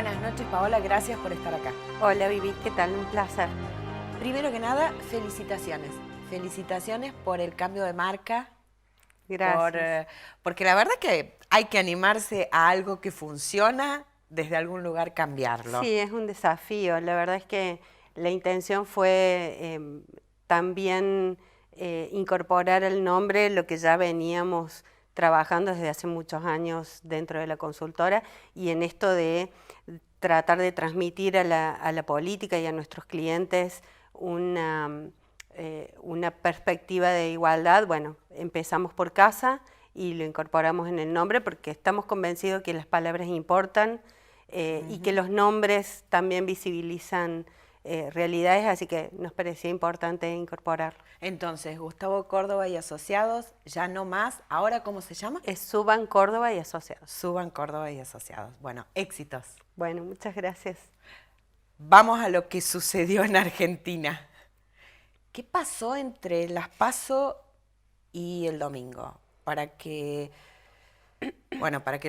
Buenas noches, Paola, gracias por estar acá. Hola Vivi, ¿qué tal? Un placer. Primero que nada, felicitaciones. Felicitaciones por el cambio de marca. Gracias. Porque la verdad que hay que animarse a algo que funciona, desde algún lugar cambiarlo. Sí, es un desafío. La verdad es que la intención fue también incorporar al nombre lo que ya veníamos trabajando desde hace muchos años dentro de la consultora y en esto de tratar de transmitir a la política y a nuestros clientes una perspectiva de igualdad. Bueno, empezamos por casa y lo incorporamos en el nombre porque estamos convencidos que las palabras importan y que los nombres también visibilizan realidades, así que nos parecía importante incorporarlo. Entonces, Gustavo Córdoba y Asociados, ya no más. ¿Ahora cómo se llama? Es Suban Córdoba y Asociados. Suban Córdoba y Asociados. Bueno, éxitos. Bueno, muchas gracias. Vamos a lo que sucedió en Argentina. ¿Qué pasó entre las PASO y el domingo? Para que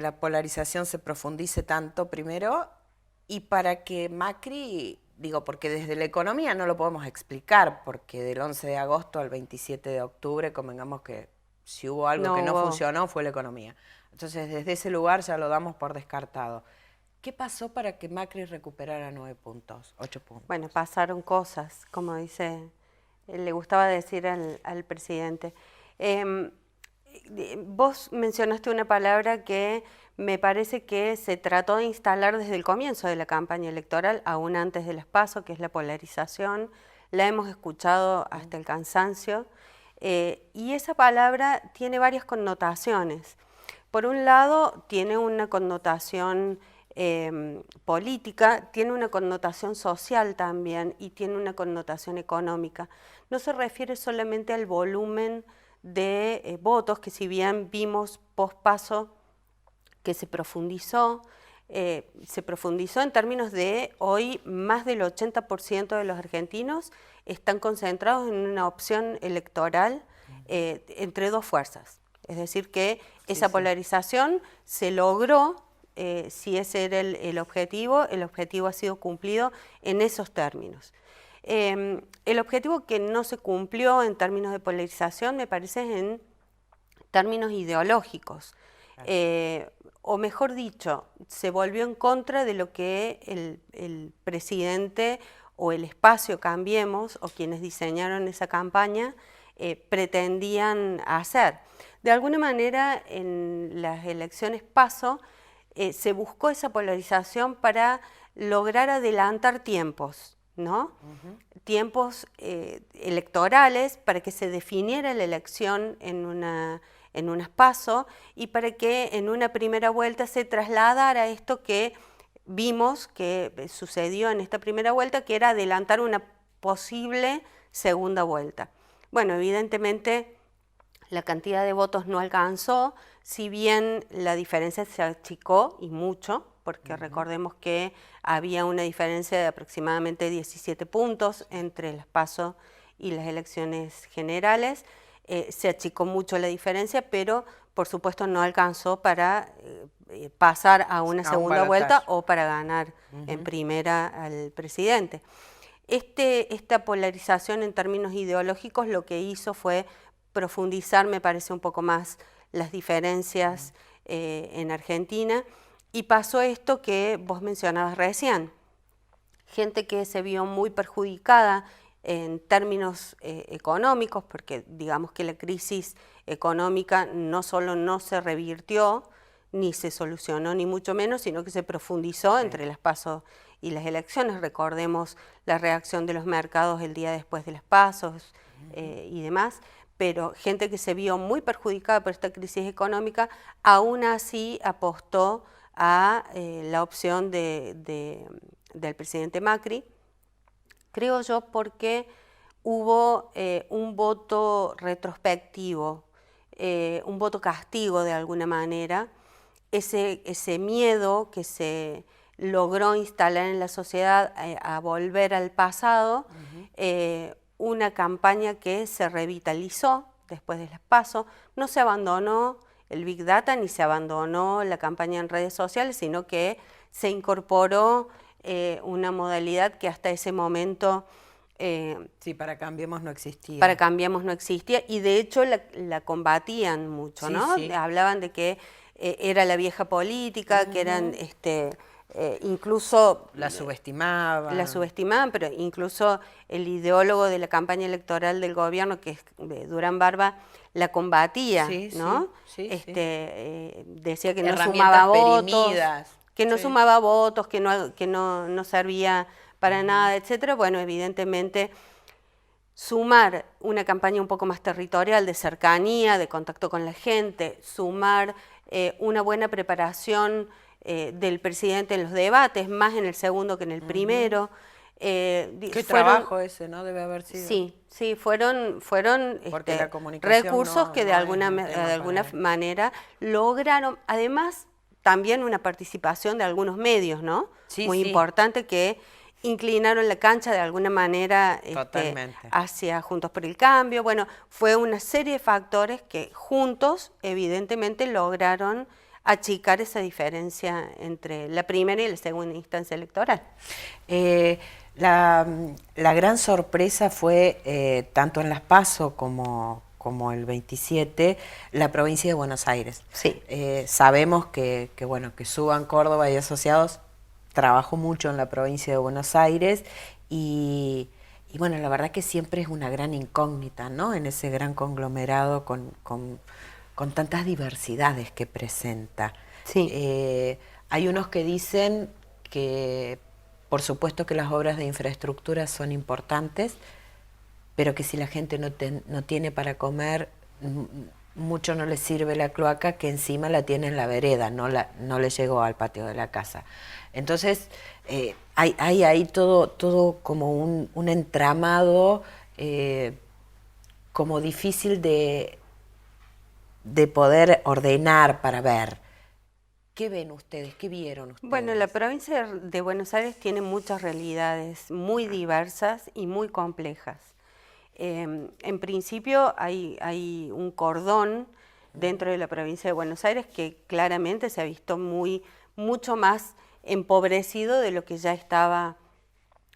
la polarización se profundice tanto primero y para que Macri, digo, porque desde la economía no lo podemos explicar, porque del 11 de agosto al 27 de octubre, convengamos que si hubo algo que no funcionó fue la economía. Entonces, desde ese lugar ya lo damos por descartado. ¿Qué pasó para que Macri recuperara 9 puntos, 8 puntos? Bueno, pasaron cosas, como dice, le gustaba decir al presidente. Vos mencionaste una palabra que me parece que se trató de instalar desde el comienzo de la campaña electoral, aún antes de las PASO, que es la polarización. La hemos escuchado hasta el cansancio. Y esa palabra tiene varias connotaciones. Por un lado, tiene una connotación política, tiene una connotación social también y tiene una connotación económica. No se refiere solamente al volumen de votos, que si bien vimos post-PASO que se profundizó en términos de hoy más del 80% de los argentinos están concentrados en una opción electoral entre dos fuerzas. Es decir, que esa polarización se logró. Si ese era el objetivo ha sido cumplido en esos términos. El objetivo que no se cumplió en términos de polarización me parece en términos ideológicos. O mejor dicho, se volvió en contra de lo que el presidente o el espacio Cambiemos o quienes diseñaron esa campaña pretendían hacer. De alguna manera, en las elecciones PASO, se buscó esa polarización para lograr adelantar tiempos, ¿no? Tiempos electorales para que se definiera la elección en unas PASO y para que en una primera vuelta se trasladara esto que vimos que sucedió en esta primera vuelta, que era adelantar una posible segunda vuelta. Bueno, evidentemente la cantidad de votos no alcanzó, si bien la diferencia se achicó y mucho, porque recordemos que había una diferencia de aproximadamente 17 puntos entre las PASO y las elecciones generales. Se achicó mucho la diferencia, pero por supuesto no alcanzó para pasar a una segunda vuelta o para ganar en primera al presidente. Esta polarización en términos ideológicos lo que hizo fue profundizar, me parece, un poco más las diferencias en Argentina, y pasó esto que vos mencionabas recién. Gente que se vio muy perjudicada en términos económicos, porque digamos que la crisis económica no solo no se revirtió, ni se solucionó, ni mucho menos, sino que se profundizó entre las PASO y las elecciones. Recordemos la reacción de los mercados el día después de las PASO y demás, pero gente que se vio muy perjudicada por esta crisis económica, aún así apostó a la opción del presidente Macri, creo yo, porque hubo un voto retrospectivo, un voto castigo de alguna manera, ese miedo que se logró instalar en la sociedad a volver al pasado, una campaña que se revitalizó después de las PASO, no se abandonó el Big Data ni se abandonó la campaña en redes sociales, sino que se incorporó una modalidad que hasta ese momento... sí, para Cambiemos no existía. Para Cambiemos no existía, y de hecho la combatían mucho, Sí, ¿no? sí. Hablaban de que era la vieja política, que eran incluso... La subestimaban. La subestimaban, pero incluso el ideólogo de la campaña electoral del gobierno, que es Durán Barba, la combatía, Sí, ¿no? sí, sí, sí. Decía que no Herramientas sumaba votos, perimidas. que no Sí. sumaba votos, que no servía para nada, etcétera. Bueno, evidentemente sumar una campaña un poco más territorial, de cercanía, de contacto con la gente, sumar una buena preparación del presidente en los debates, más en el segundo que en el primero. Qué trabajo ese, ¿no? Debe haber sido. Sí, sí, fueron Porque la comunicación recursos que de no alguna, es un tema de alguna para... manera lograron, además también una participación de algunos medios, ¿no? Sí, Muy sí. importante, que inclinaron la cancha de alguna manera Totalmente. hacia Juntos por el Cambio. Bueno, fue una serie de factores que juntos evidentemente lograron achicar esa diferencia entre la primera y la segunda instancia electoral. La gran sorpresa fue, tanto en las PASO como el 27, la provincia de Buenos Aires. Sí. Sabemos bueno, que Suban, Córdoba y Asociados trabajó mucho en la provincia de Buenos Aires y bueno, la verdad que siempre es una gran incógnita, ¿no? En ese gran conglomerado con tantas diversidades que presenta. Sí. Hay unos que dicen que, por supuesto que las obras de infraestructura son importantes, pero que si la gente no tiene para comer, mucho no le sirve la cloaca, que encima la tiene en la vereda, no le llegó al patio de la casa. Entonces, hay ahí todo como un entramado como difícil de poder ordenar para ver. ¿Qué ven ustedes? ¿Qué vieron ustedes? Bueno, la provincia de Buenos Aires tiene muchas realidades muy diversas y muy complejas. En principio hay un cordón dentro de la provincia de Buenos Aires que claramente se ha visto mucho más empobrecido de lo que ya estaba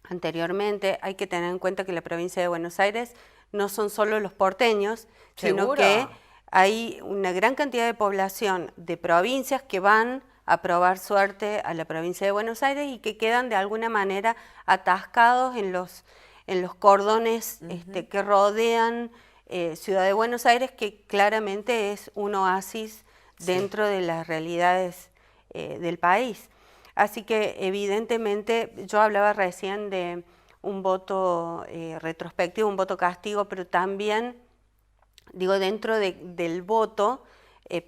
anteriormente. Hay que tener en cuenta que la provincia de Buenos Aires no son solo los porteños, sino ¿Seguro? que hay una gran cantidad de población de provincias que van a probar suerte a la provincia de Buenos Aires y que quedan de alguna manera atascados en los cordones que rodean Ciudad de Buenos Aires, que claramente es un oasis dentro de las realidades del país. Así que evidentemente yo hablaba recién de un voto retrospectivo, un voto castigo, pero también, digo, dentro del voto,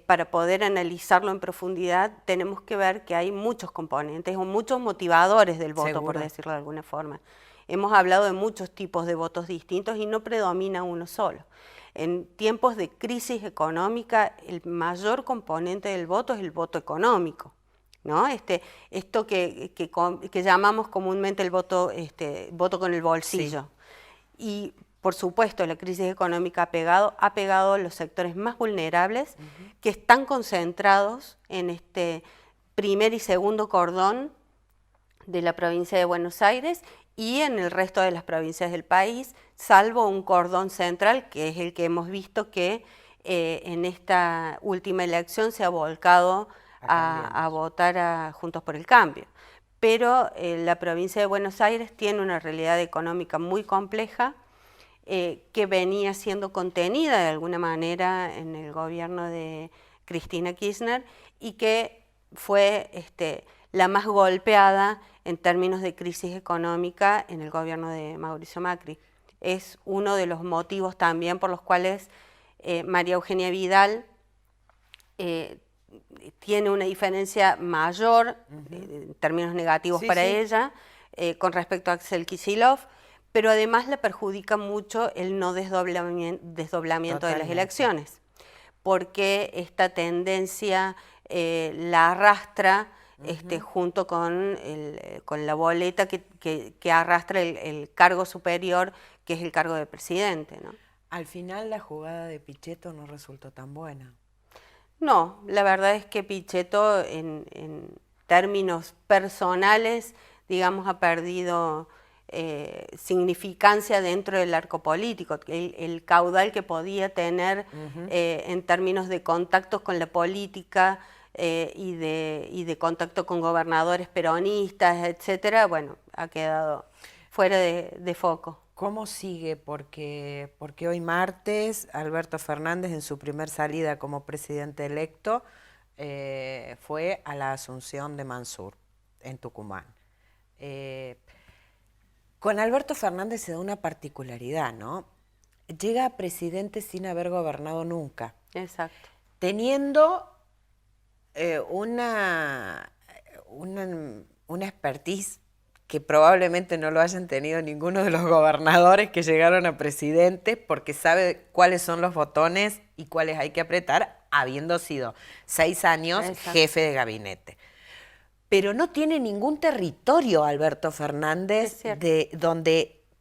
para poder analizarlo en profundidad, tenemos que ver que hay muchos componentes o muchos motivadores del voto, Seguro. por decirlo de alguna forma. Hemos hablado de muchos tipos de votos distintos y no predomina uno solo. En tiempos de crisis económica, el mayor componente del voto es el voto económico, ¿no? Esto que llamamos comúnmente el voto con el bolsillo. Sí. Y por supuesto la crisis económica ha pegado a los sectores más vulnerables que están concentrados en este primer y segundo cordón de la provincia de Buenos Aires y en el resto de las provincias del país, salvo un cordón central, que es el que hemos visto que en esta última elección se ha volcado a votar a Juntos por el Cambio. Pero la provincia de Buenos Aires tiene una realidad económica muy compleja, que venía siendo contenida de alguna manera en el gobierno de Cristina Kirchner y que fue la más golpeada en términos de crisis económica en el gobierno de Mauricio Macri. Es uno de los motivos también por los cuales María Eugenia Vidal tiene una diferencia mayor en términos negativos para ella con respecto a Axel Kicillof, pero además le perjudica mucho el no desdoblamiento de las elecciones, porque esta tendencia la arrastra junto con la boleta que arrastra el cargo superior, que es el cargo de presidente, ¿no? Al final la jugada de Pichetto no resultó tan buena. No, la verdad es que Pichetto en términos personales, digamos, ha perdido significancia dentro del arco político, el caudal que podía tener en términos de contactos con la política y de contacto con gobernadores peronistas, etcétera, bueno, ha quedado fuera de foco. ¿Cómo sigue? Porque hoy martes Alberto Fernández en su primer salida como presidente electo fue a la Asunción de Mansur en Tucumán. Con Alberto Fernández se da una particularidad, ¿no? Llega a presidente sin haber gobernado nunca. Exacto. Teniendo una expertise que probablemente no lo hayan tenido ninguno de los gobernadores que llegaron a presidente, porque sabe cuáles son los botones y cuáles hay que apretar, habiendo sido 6 años jefe de gabinete. Pero no tiene ningún territorio Alberto Fernández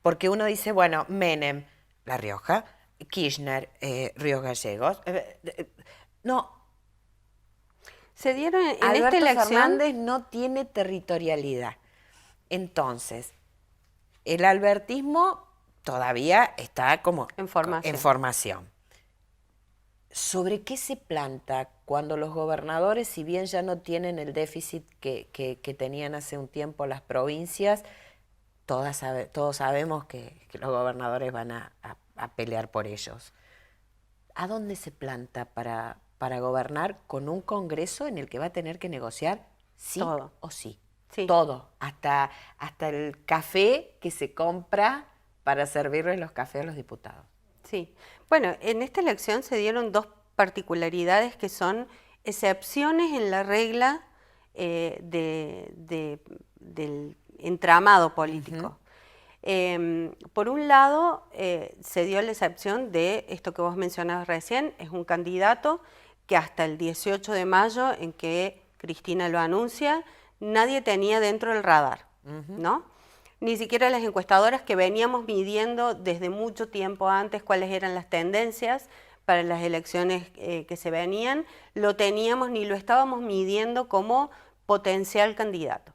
porque uno dice, bueno, Menem, La Rioja, Kirchner, Ríos Gallegos, no. Se dieron en Alberto esta elección. Fernández no tiene territorialidad. Entonces, el albertismo todavía está como en formación. ¿Sobre qué se planta cuando los gobernadores, si bien ya no tienen el déficit que tenían hace un tiempo las provincias, todos sabemos que los gobernadores van a pelear por ellos? ¿A dónde se planta para gobernar con un Congreso en el que va a tener que negociar sí todo o sí? Sí. Todo, hasta el café que se compra para servirles los cafés a los diputados. Sí, bueno, en esta elección se dieron dos particularidades que son excepciones en la regla del entramado político. Por un lado, se dio la excepción de esto que vos mencionabas recién, es un candidato que hasta el 18 de mayo, en que Cristina lo anuncia, nadie tenía dentro del radar, ¿no? Ni siquiera las encuestadoras que veníamos midiendo desde mucho tiempo antes cuáles eran las tendencias para las elecciones que se venían, lo teníamos ni lo estábamos midiendo como potencial candidato.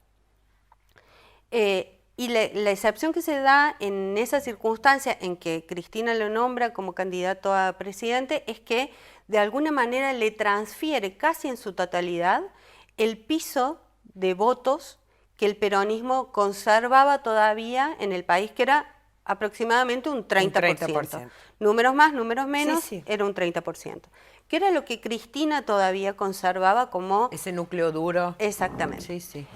Y la excepción que se da en esa circunstancia en que Cristina lo nombra como candidato a presidente es que de alguna manera le transfiere casi en su totalidad el piso de votos que el peronismo conservaba todavía en el país, que era aproximadamente un 30%. Números más, números menos, era un 30%. Que era lo que Cristina todavía conservaba como... ese núcleo duro. Exactamente. Sí, sí.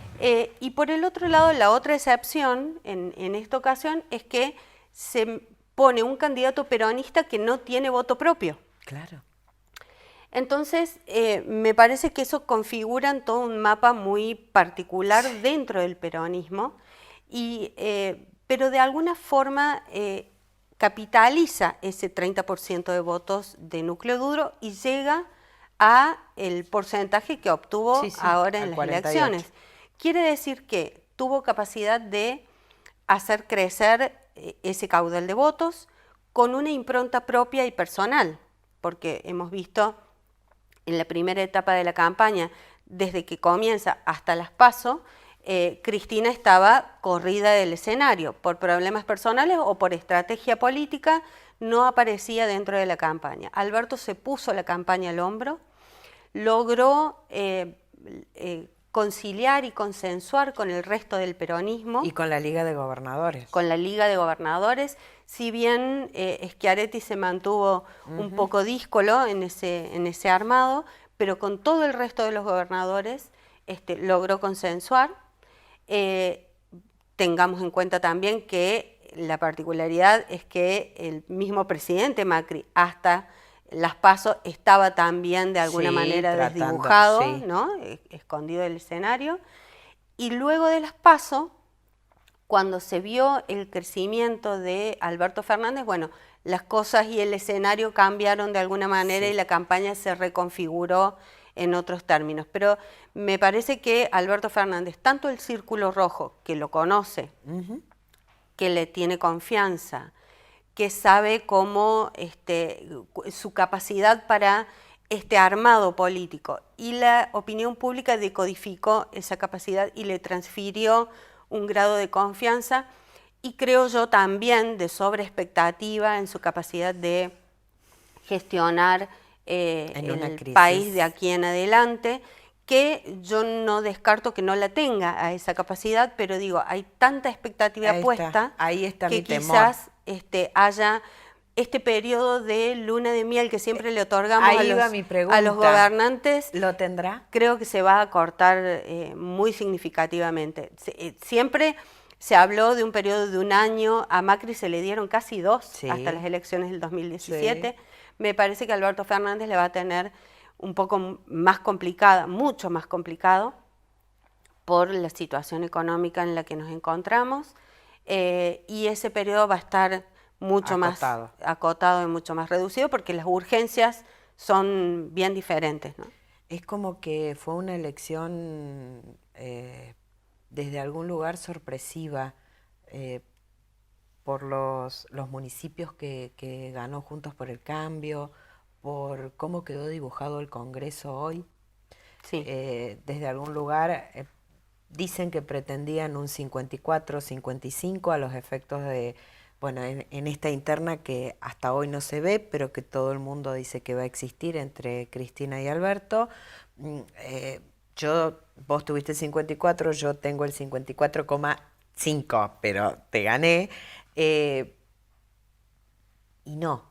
Y por el otro lado, la otra excepción en esta ocasión es que se pone un candidato peronista que no tiene voto propio. Claro. Entonces, me parece que eso configura todo un mapa muy particular dentro del peronismo, pero de alguna forma capitaliza ese 30% de votos de núcleo duro y llega a el porcentaje que obtuvo ahora en las 48. Elecciones. Quiere decir que tuvo capacidad de hacer crecer ese caudal de votos con una impronta propia y personal, porque hemos visto en la primera etapa de la campaña, desde que comienza hasta las PASO, Cristina estaba corrida del escenario por problemas personales o por estrategia política, no aparecía dentro de la campaña. Alberto se puso la campaña al hombro, logró conciliar y consensuar con el resto del peronismo. Y con la Liga de Gobernadores. Con la Liga de Gobernadores, si bien Schiaretti se mantuvo un poco díscolo en ese armado, pero con todo el resto de los gobernadores logró consensuar. Tengamos en cuenta también que la particularidad es que el mismo presidente Macri hasta las PASO estaba también de alguna manera desdibujado, ¿no? Escondido del escenario. Y luego de las PASO, cuando se vio el crecimiento de Alberto Fernández, bueno, las cosas y el escenario cambiaron de alguna manera y la campaña se reconfiguró en otros términos. Pero me parece que Alberto Fernández, tanto el Círculo Rojo, que lo conoce, que le tiene confianza, que sabe cómo su capacidad para este armado político, y la opinión pública decodificó esa capacidad y le transfirió un grado de confianza, y creo yo también de sobreexpectativa en su capacidad de gestionar el país de aquí en adelante, que yo no descarto que no la tenga a esa capacidad, pero digo, hay tanta expectativa puesta que quizás haya este periodo de luna de miel que siempre le otorgamos a los gobernantes. ¿Lo tendrá? Creo que se va a cortar muy significativamente. Siempre se habló de un periodo de un año, a Macri se le dieron casi 2 hasta las elecciones del 2017. Sí. Me parece que Alberto Fernández le va a tener un poco más complicada, mucho más complicado, por la situación económica en la que nos encontramos, y ese periodo va a estar mucho más acotado y mucho más reducido, porque las urgencias son bien diferentes, ¿no? Es como que fue una elección desde algún lugar sorpresiva, por los municipios que ganó Juntos por el Cambio, por cómo quedó dibujado el Congreso hoy. Sí. Desde algún lugar dicen que pretendían un 54-55 a los efectos de, bueno, en esta interna que hasta hoy no se ve, pero que todo el mundo dice que va a existir entre Cristina y Alberto. Vos tuviste el 54, yo tengo el 54,5, pero te gané. Y no,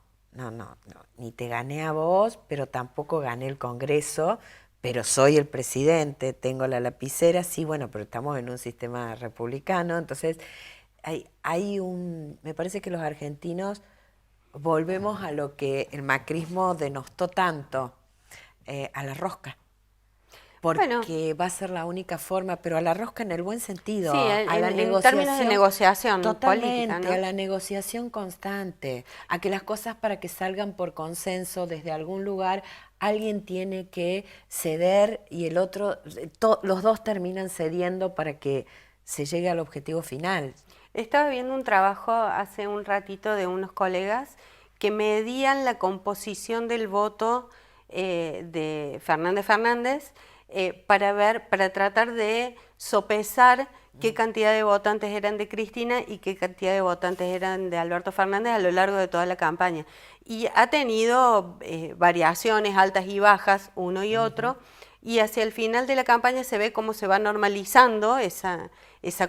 ni te gané a vos, pero tampoco gané el Congreso, pero soy el presidente, tengo la lapicera, sí, bueno, pero estamos en un sistema republicano, entonces me parece que los argentinos volvemos a lo que el macrismo denostó tanto, a la rosca. Porque va a ser la única forma, pero a la rosca en el buen sentido. Sí, en términos de negociación política, ¿no? A la negociación constante, a que las cosas para que salgan por consenso desde algún lugar, alguien tiene que ceder y el otro, los dos terminan cediendo para que se llegue al objetivo final. Estaba viendo un trabajo hace un ratito de unos colegas que medían la composición del voto de Fernández, para tratar de sopesar qué cantidad de votantes eran de Cristina y qué cantidad de votantes eran de Alberto Fernández a lo largo de toda la campaña. Y ha tenido variaciones altas y bajas, uno y otro, y hacia el final de la campaña se ve cómo se va normalizando esa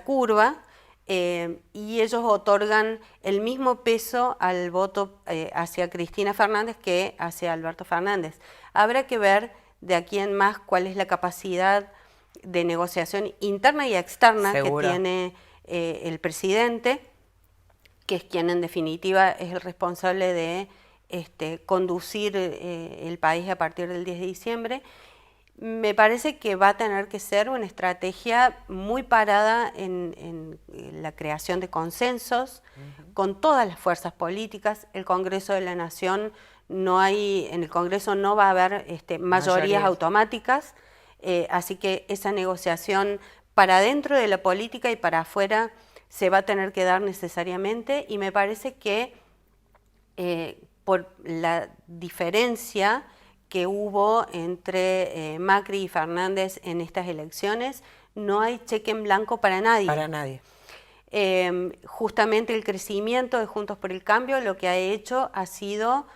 curva, y ellos otorgan el mismo peso al voto hacia Cristina Fernández que hacia Alberto Fernández. Habrá que ver de aquí en más cuál es la capacidad de negociación interna y externa que tiene el presidente, que es quien en definitiva es el responsable de conducir el país a partir del 10 de diciembre. Me parece que va a tener que ser una estrategia muy parada en la creación de consensos con todas las fuerzas políticas. El Congreso de la Nación en el Congreso no va a haber mayorías automáticas, así que esa negociación para dentro de la política y para afuera se va a tener que dar necesariamente, y me parece que por la diferencia que hubo entre Macri y Fernández en estas elecciones, no hay cheque en blanco para nadie. Para nadie. Justamente el crecimiento de Juntos por el Cambio lo que ha hecho ha sido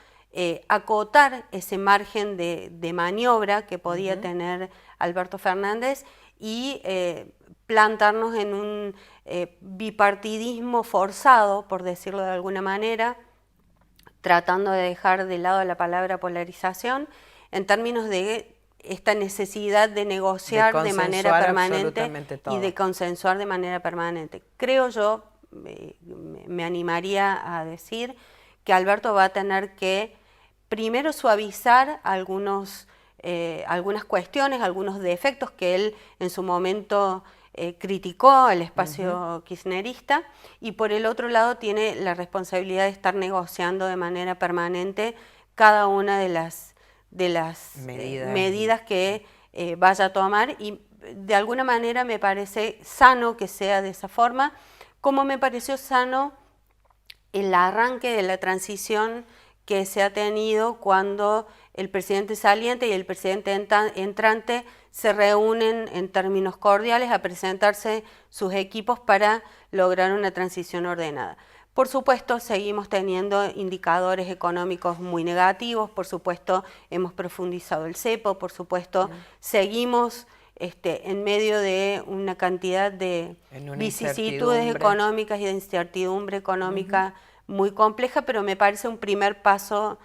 acotar ese margen de maniobra que podía tener Alberto Fernández y plantarnos en un bipartidismo forzado, por decirlo de alguna manera, tratando de dejar de lado la palabra polarización en términos de esta necesidad de negociar de manera permanente y de consensuar de manera permanente. Creo yo, me animaría a decir que Alberto va a tener que primero suavizar algunas cuestiones, algunos defectos que él en su momento criticó el espacio kirchnerista, y por el otro lado tiene la responsabilidad de estar negociando de manera permanente cada una de las medidas que vaya a tomar, y de alguna manera me parece sano que sea de esa forma, como me pareció sano el arranque de la transición que se ha tenido cuando el presidente saliente y el presidente entrante se reúnen en términos cordiales a presentarse sus equipos para lograr una transición ordenada. Por supuesto, seguimos teniendo indicadores económicos muy negativos, por supuesto, hemos profundizado el cepo, por supuesto, seguimos en medio de una cantidad de vicisitudes económicas y de incertidumbre económica muy compleja, pero me parece un primer paso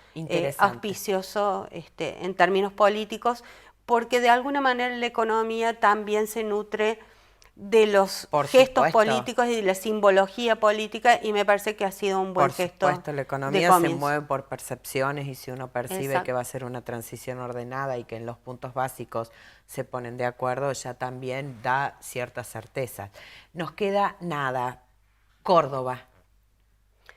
auspicioso en términos políticos, porque de alguna manera la economía también se nutre de los gestos políticos y de la simbología política, y me parece que ha sido un buen gesto. Por supuesto, la economía se mueve por percepciones, y si uno percibe que va a ser una transición ordenada y que en los puntos básicos se ponen de acuerdo, ya también da ciertas certezas. Nos queda nada, Córdoba.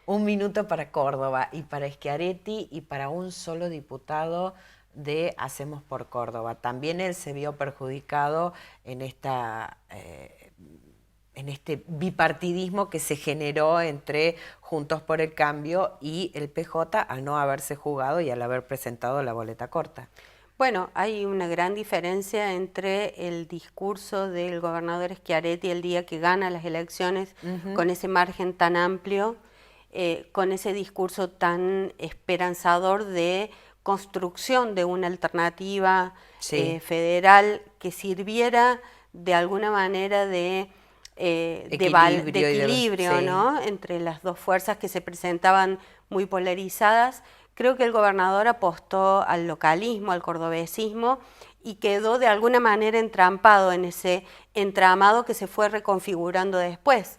Un minuto para Córdoba y para Schiaretti y para un solo diputado de Hacemos por Córdoba. También él se vio perjudicado en este bipartidismo que se generó entre Juntos por el Cambio y el PJ al no haberse jugado y al haber presentado la boleta corta. Bueno, hay una gran diferencia entre el discurso del gobernador Schiaretti el día que gana las elecciones, con ese margen tan amplio, con ese discurso tan esperanzador de construcción de una alternativa federal que sirviera de alguna manera de equilibrio, ¿no? Entre las dos fuerzas que se presentaban muy polarizadas. Creo que el gobernador apostó al localismo, al cordobesismo, y quedó de alguna manera entrampado en ese entramado que se fue reconfigurando después.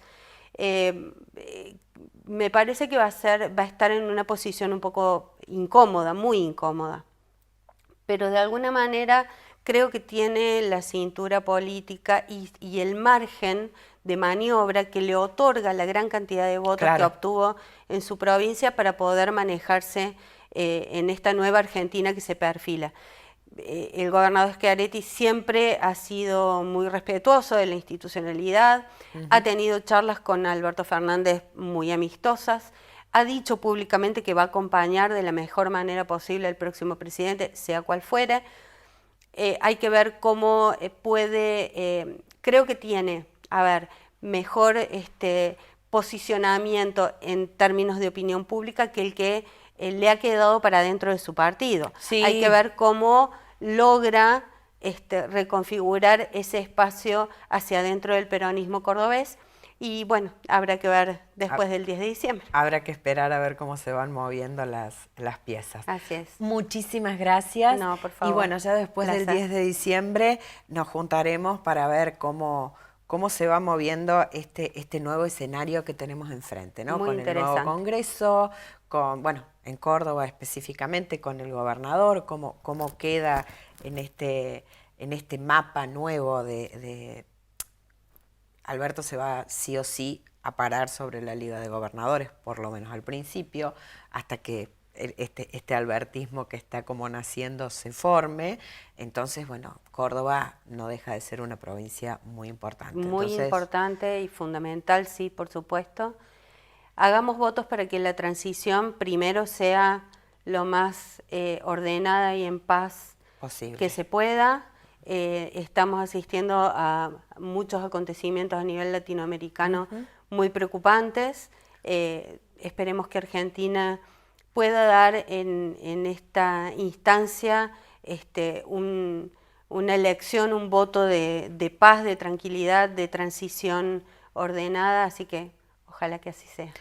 Me parece que va a estar en una posición un poco incómoda, muy incómoda, pero de alguna manera creo que tiene la cintura política y el margen de maniobra que le otorga la gran cantidad de votos que obtuvo en su provincia para poder manejarse en esta nueva Argentina que se perfila. El gobernador Schiaretti siempre ha sido muy respetuoso de la institucionalidad, ha tenido charlas con Alberto Fernández muy amistosas, ha dicho públicamente que va a acompañar de la mejor manera posible al próximo presidente, sea cual fuere. Hay que ver cómo puede, creo que tiene, mejor posicionamiento en términos de opinión pública que el que le ha quedado para dentro de su partido. Sí. Hay que ver cómo logra reconfigurar ese espacio hacia adentro del peronismo cordobés. Y bueno, habrá que ver después del 10 de diciembre. Habrá que esperar a ver cómo se van moviendo las piezas. Así es. Muchísimas gracias. No, por favor. Y bueno, ya después del 10 de diciembre nos juntaremos para ver cómo se va moviendo este nuevo escenario que tenemos enfrente, ¿no? Muy con el nuevo Congreso, en Córdoba específicamente, con el gobernador, cómo queda en este mapa nuevo de Alberto se va sí o sí a parar sobre la Liga de Gobernadores, por lo menos al principio, hasta que este albertismo que está como naciendo se forme. Entonces, bueno, Córdoba no deja de ser una provincia muy importante. Muy importante y fundamental, sí, por supuesto. Hagamos votos para que la transición primero sea lo más ordenada y en paz posible que se pueda. Estamos asistiendo a muchos acontecimientos a nivel latinoamericano muy preocupantes. Esperemos que Argentina pueda dar en esta instancia una elección, un voto de paz, de tranquilidad, de transición ordenada, así que ojalá que así sea.